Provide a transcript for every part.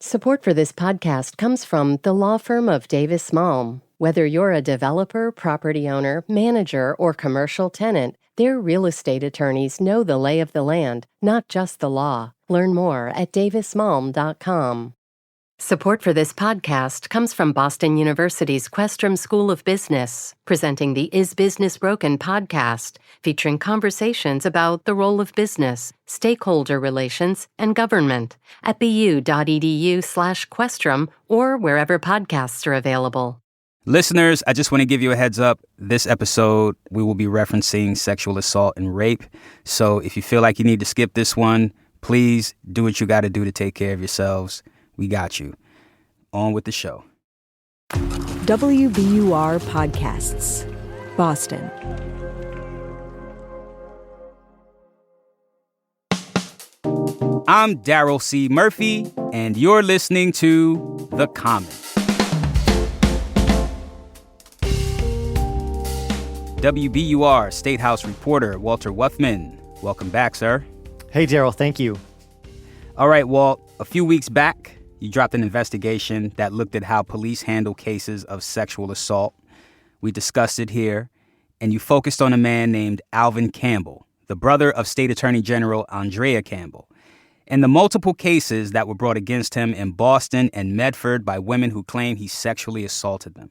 Support for this podcast comes from the law firm of Davis Malm. Whether you're a developer, property owner, manager, or commercial tenant, their real estate attorneys know the lay of the land, not just the law. Learn more at davismalm.com. Support for this podcast comes from Boston University's Questrom School of Business, presenting the Is Business Broken podcast, featuring conversations about the role of business, stakeholder relations, and government at bu.edu/Questrom or wherever podcasts are available. Listeners, I just want to give you a heads up. This episode, we will be referencing sexual assault and rape. So if you feel like you need to skip this one, please do what you got to do to take care of yourselves. We got you. On with the show. WBUR Podcasts, Boston. I'm Daryl C. Murphy, and you're listening to The Common. WBUR Statehouse reporter Walter Wuthmann. Welcome back, sir. Hey, Daryl. Thank you. All right, Walt. A few weeks back, you dropped an investigation that looked at how police handle cases of sexual assault. We discussed it here, and you focused on a man named Alvin Campbell, the brother of State Attorney General Andrea Campbell, and the multiple cases that were brought against him in Boston and Medford by women who claim he sexually assaulted them.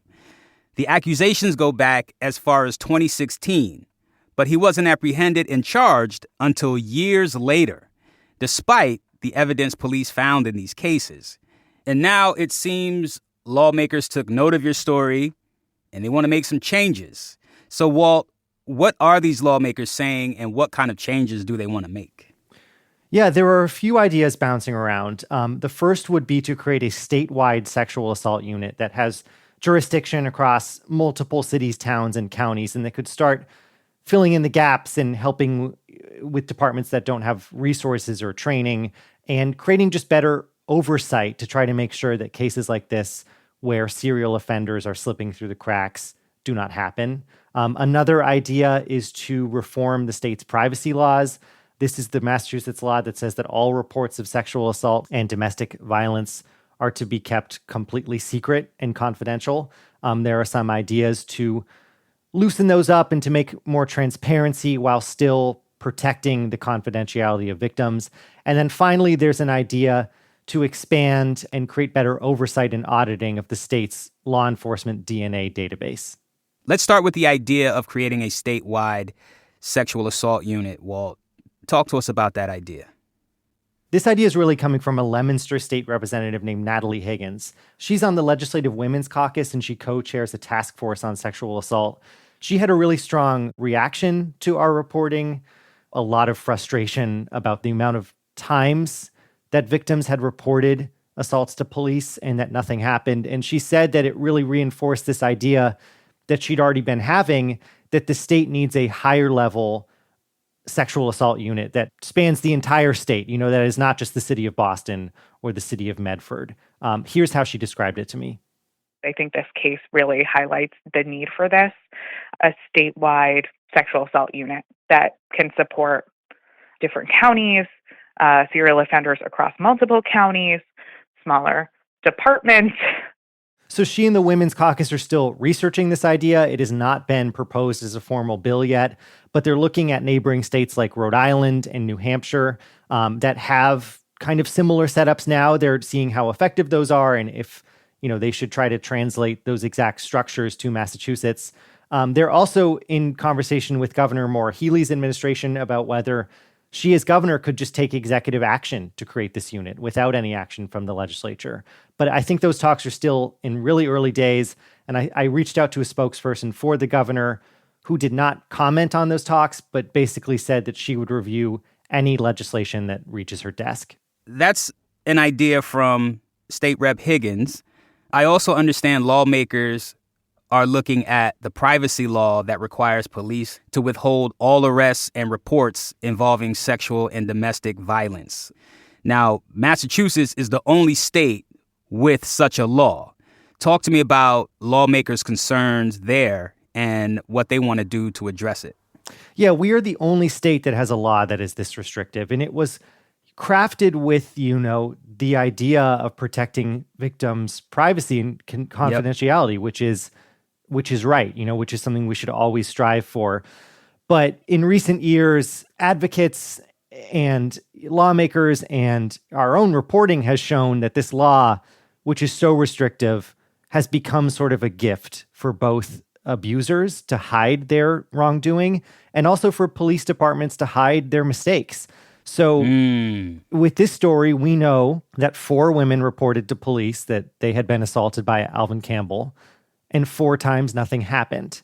The accusations go back as far as 2016, but he wasn't apprehended and charged until years later, despite the evidence police found in these cases. And now it seems lawmakers took note of your story and they want to make some changes. So, Walt, what are these lawmakers saying and what kind of changes do they want to make? Yeah, there are a few ideas bouncing around. The first would be to create a statewide sexual assault unit that has jurisdiction across multiple cities, towns, and counties, and that could start filling in the gaps and helping with departments that don't have resources or training, and creating just better oversight to try to make sure that cases like this, where serial offenders are slipping through the cracks, do not happen. Another idea is to reform the state's privacy laws. This is the Massachusetts law that says that all reports of sexual assault and domestic violence are to be kept completely secret and confidential. There are some ideas to loosen those up and to make more transparency while still protecting the confidentiality of victims. And then finally, there's an idea to expand and create better oversight and auditing of the state's law enforcement DNA database. Let's start with the idea of creating a statewide sexual assault unit. Walt, talk to us about that idea. This idea is really coming from a Leominster state representative named Natalie Higgins. She's on the Legislative Women's Caucus, and she co-chairs a task force on sexual assault. She had a really strong reaction to our reporting, a lot of frustration about the amount of times that victims had reported assaults to police and that nothing happened. And she said that it really reinforced this idea that she'd already been having, that the state needs a higher level sexual assault unit that spans the entire state, that is not just the city of Boston or the city of Medford. Here's how she described it to me. I think this case really highlights the need for this, a statewide sexual assault unit that can support different counties, serial offenders across multiple counties, smaller departments. So she and the Women's Caucus are still researching this idea. It has not been proposed as a formal bill yet, but they're looking at neighboring states like Rhode Island and New Hampshire that have kind of similar setups now. They're seeing how effective those are and if they should try to translate those exact structures to Massachusetts. They're also in conversation with Governor Maura Healey's administration about whether she as governor could just take executive action to create this unit without any action from the legislature. But I think those talks are still in really early days. And I reached out to a spokesperson for the governor who did not comment on those talks, but basically said that she would review any legislation that reaches her desk. That's an idea from State Rep Higgins. I also understand lawmakers are looking at the privacy law that requires police to withhold all arrests and reports involving sexual and domestic violence. Now, Massachusetts is the only state with such a law. Talk to me about lawmakers' concerns there and what they want to do to address it. Yeah, we are the only state that has a law that is this restrictive, and it was crafted with, the idea of protecting victims' privacy and confidentiality, which is right, which is something we should always strive for. But in recent years, advocates and lawmakers and our own reporting has shown that this law, which is so restrictive, has become sort of a gift for both abusers to hide their wrongdoing and also for police departments to hide their mistakes. So with this story, we know that 4 women reported to police that they had been assaulted by Alvin Campbell, and 4 times nothing happened.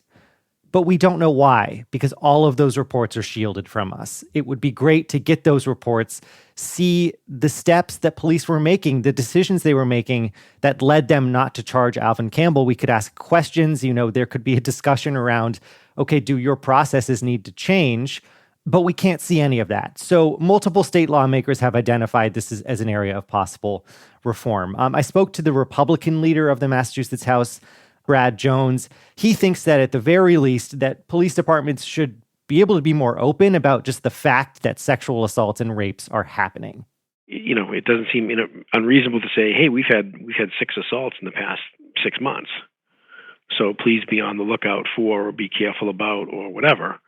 But we don't know why, because all of those reports are shielded from us. It would be great to get those reports, see the steps that police were making, the decisions they were making that led them not to charge Alvin Campbell. We could ask questions, there could be a discussion around, okay, do your processes need to change? But we can't see any of that. So multiple state lawmakers have identified this as an area of possible reform. I spoke to the Republican leader of the Massachusetts House, Brad Jones. He thinks that at the very least that police departments should be able to be more open about just the fact that sexual assaults and rapes are happening. It doesn't seem unreasonable to say, hey, we've had 6 assaults in the past 6 months. So please be on the lookout for or be careful about or whatever,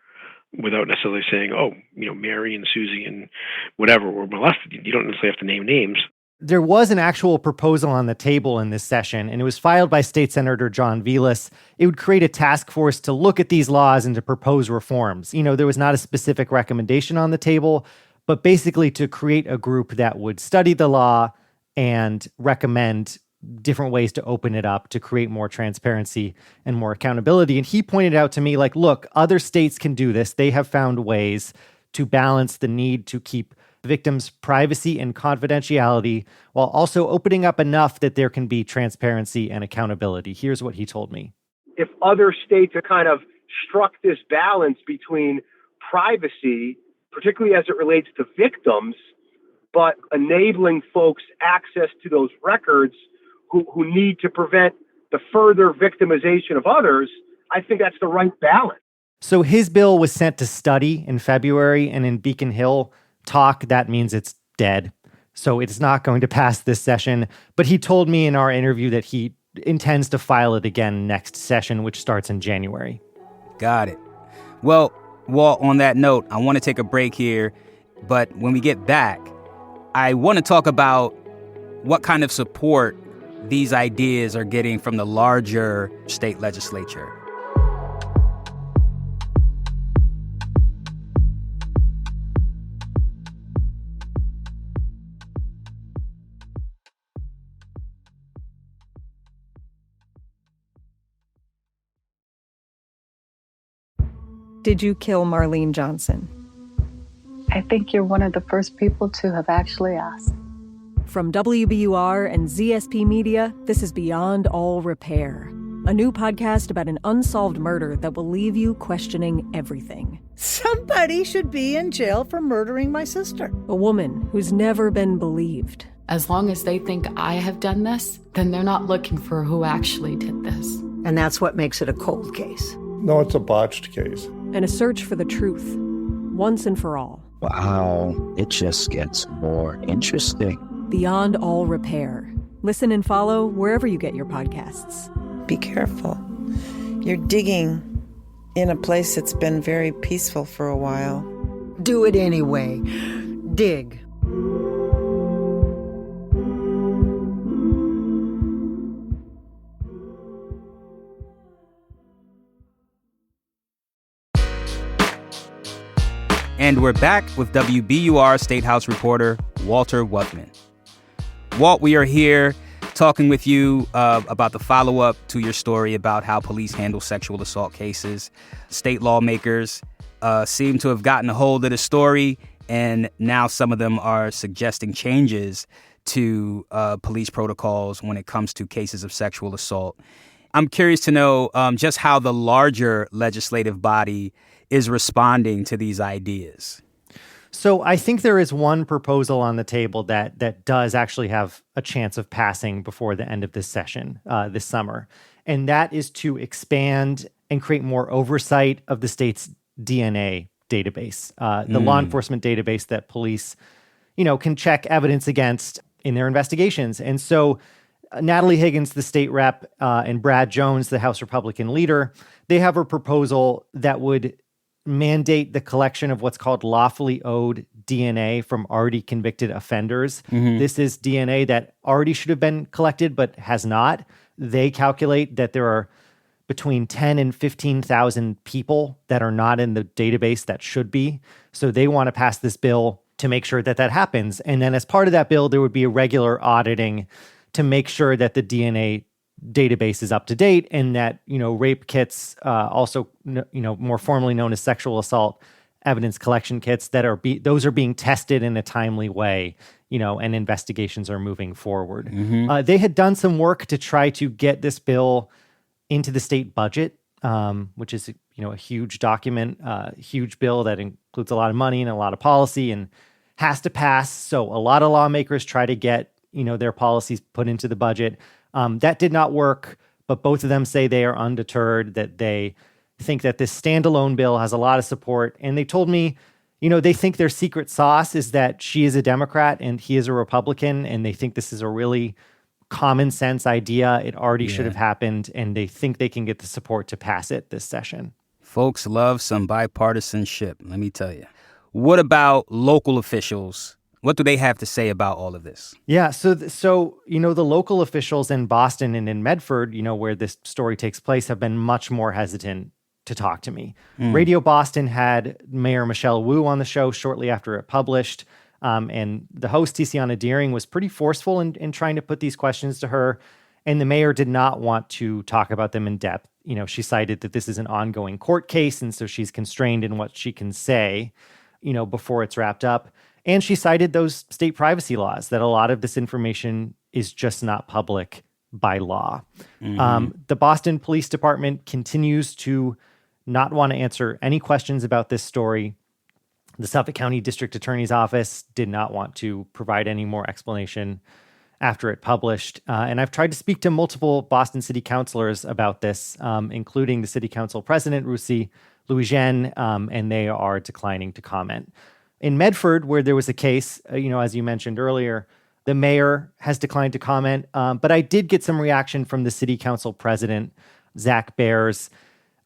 without necessarily saying, Mary and Susie and whatever were molested. You don't necessarily have to name names. There was an actual proposal on the table in this session, and it was filed by State Senator John Velas. It would create a task force to look at these laws and to propose reforms. There was not a specific recommendation on the table, but basically to create a group that would study the law and recommend different ways to open it up, to create more transparency and more accountability. And he pointed out to me, look, other states can do this. They have found ways to balance the need to keep victims' privacy and confidentiality while also opening up enough that there can be transparency and accountability. Here's what he told me. If other states have kind of struck this balance between privacy, particularly as it relates to victims, but enabling folks access to those records who need to prevent the further victimization of others, I think that's the right balance. So his bill was sent to study in February, and in Beacon Hill talk, that means it's dead. So it's not going to pass this session. But he told me in our interview that he intends to file it again next session, which starts in January. Got it. Well, Walt, on that note, I want to take a break here. But when we get back, I want to talk about what kind of support these ideas are getting from the larger state legislature. Did you kill Marlene Johnson? I think you're one of the first people to have actually asked. From WBUR and ZSP Media, this is Beyond All Repair, a new podcast about an unsolved murder that will leave you questioning everything. Somebody should be in jail for murdering my sister. A woman who's never been believed. As long as they think I have done this, then they're not looking for who actually did this. And that's what makes it a cold case. No, it's a botched case. And a search for the truth, once and for all. Wow, it just gets more interesting. Beyond All Repair. Listen and follow wherever you get your podcasts. Be careful. You're digging in a place that's been very peaceful for a while. Do it anyway. Dig. And we're back with WBUR Statehouse reporter Walter Wuthmann. Walt, we are here talking with you about the follow-up to your story about how police handle sexual assault cases. State lawmakers seem to have gotten a hold of the story, and now some of them are suggesting changes to police protocols when it comes to cases of sexual assault. I'm curious to know just how the larger legislative body is responding to these ideas. So I think there is one proposal on the table that does actually have a chance of passing before the end of this session this summer. And that is to expand and create more oversight of the state's DNA database, the law enforcement database that police can check evidence against in their investigations. And so Natalie Higgins, the state rep, and Brad Jones, the House Republican leader, they have a proposal that would mandate the collection of what's called lawfully owed DNA from already convicted offenders. This is DNA that already should have been collected but has not. They calculate that there are between 10 and 15,000 people that are not in the database that should be. So they want to pass this bill to make sure that that happens. And then as part of that bill, there would be a regular auditing to make sure that the DNA database is up to date and that, rape kits, also, more formally known as sexual assault evidence collection kits, that are those are being tested in a timely way, and investigations are moving forward. They had done some work to try to get this bill into the state budget, which is, a huge document, huge bill that includes a lot of money and a lot of policy and has to pass. So a lot of lawmakers try to get, their policies put into the budget. That did not work, but both of them say they are undeterred, that they think that this standalone bill has a lot of support. And they told me, they think their secret sauce is that she is a Democrat and he is a Republican, and they think this is a really common sense idea. It already should have happened, and they think they can get the support to pass it this session. Folks love some bipartisanship, let me tell you. What about local officials? What do they have to say about all of this? Yeah, so the local officials in Boston and in Medford, where this story takes place, have been much more hesitant to talk to me. Radio Boston had Mayor Michelle Wu on the show shortly after it published, and the host, Tiziana Deering, was pretty forceful in trying to put these questions to her, and the mayor did not want to talk about them in depth. She cited that this is an ongoing court case, and so she's constrained in what she can say, before it's wrapped up. And she cited those state privacy laws, that a lot of this information is just not public by law. The Boston Police Department continues to not want to answer any questions about this story. The Suffolk County District Attorney's Office did not want to provide any more explanation after it published. And I've tried to speak to multiple Boston city councilors about this, including the city council president, Rusi Louijean, and they are declining to comment. In Medford, where there was a case, as you mentioned earlier, the mayor has declined to comment. But I did get some reaction from the city council president, Zach Bears.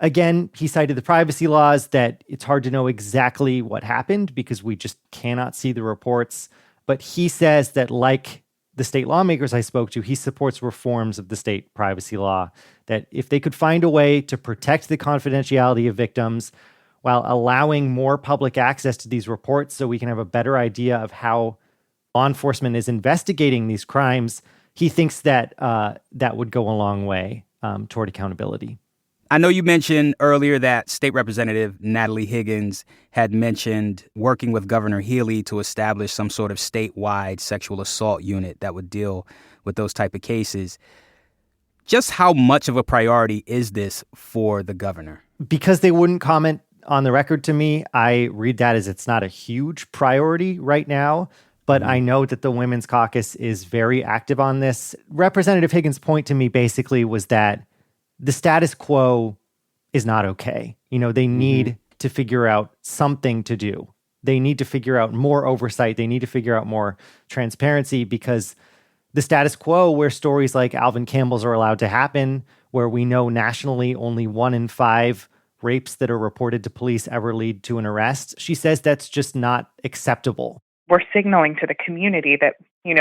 Again, he cited the privacy laws, that it's hard to know exactly what happened because we just cannot see the reports. But he says that, like the state lawmakers I spoke to, he supports reforms of the state privacy law, that if they could find a way to protect the confidentiality of victims while allowing more public access to these reports so we can have a better idea of how law enforcement is investigating these crimes, he thinks that that would go a long way toward accountability. I know you mentioned earlier that State Representative Natalie Higgins had mentioned working with Governor Healey to establish some sort of statewide sexual assault unit that would deal with those type of cases. Just how much of a priority is this for the governor? Because they wouldn't comment on the record to me, I read that as it's not a huge priority right now. But I know that the Women's Caucus is very active on this. Representative Higgins' point to me basically was that the status quo is not okay. They need to figure out something to do. They need to figure out more oversight. They need to figure out more transparency, because the status quo, where stories like Alvin Campbell's are allowed to happen, where we know nationally only 1 in 5 rapes that are reported to police ever lead to an arrest, she says that's just not acceptable. We're signaling to the community that,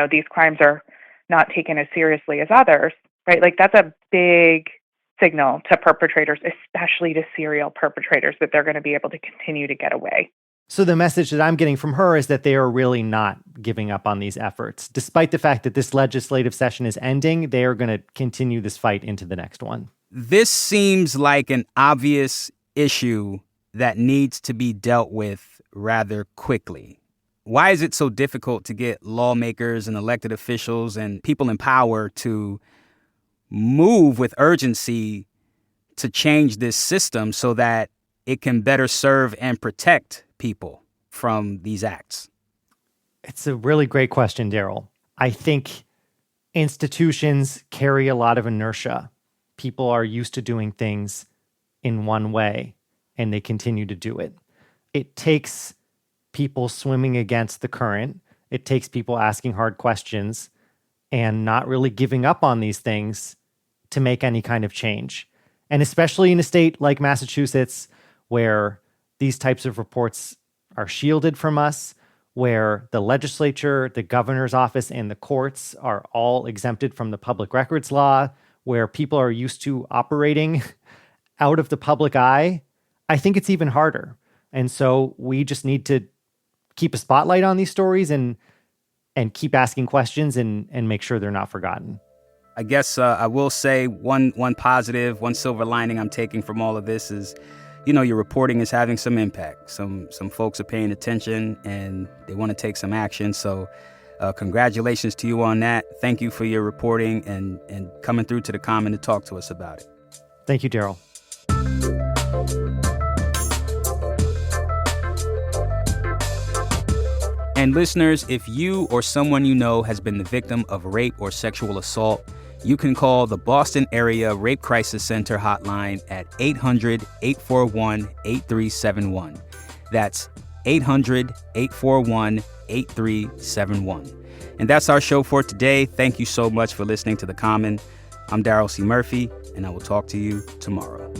these crimes are not taken as seriously as others, right? Like, that's a big signal to perpetrators, especially to serial perpetrators, that they're going to be able to continue to get away. So the message that I'm getting from her is that they are really not giving up on these efforts. Despite the fact that this legislative session is ending, they are going to continue this fight into the next one. This seems like an obvious issue that needs to be dealt with rather quickly. Why is it so difficult to get lawmakers and elected officials and people in power to move with urgency to change this system so that it can better serve and protect people from these acts? It's a really great question, Daryl. I think institutions carry a lot of inertia. People are used to doing things in one way, and they continue to do it. It takes people swimming against the current It takes people asking hard questions and not really giving up on these things to make any kind of change. And especially in a state like Massachusetts, where these types of reports are shielded from us, where the legislature, the governor's office, and the courts are all exempted from the public records law, where people are used to operating out of the public eye, I think it's even harder. And so we just need to keep a spotlight on these stories and keep asking questions and make sure they're not forgotten. I guess I will say one positive, one silver lining I'm taking from all of this is, your reporting is having some impact. Some folks are paying attention and they want to take some action. So congratulations to you on that. Thank you for your reporting and coming through to the Common to talk to us about it. Thank you, Daryl. And listeners, if you or someone you know has been the victim of rape or sexual assault, you can call the Boston Area Rape Crisis Center hotline at 800-841-8371. That's 800-841-8371. And that's our show for today. Thank you so much for listening to The Common. I'm Daryl C. Murphy, and I will talk to you tomorrow.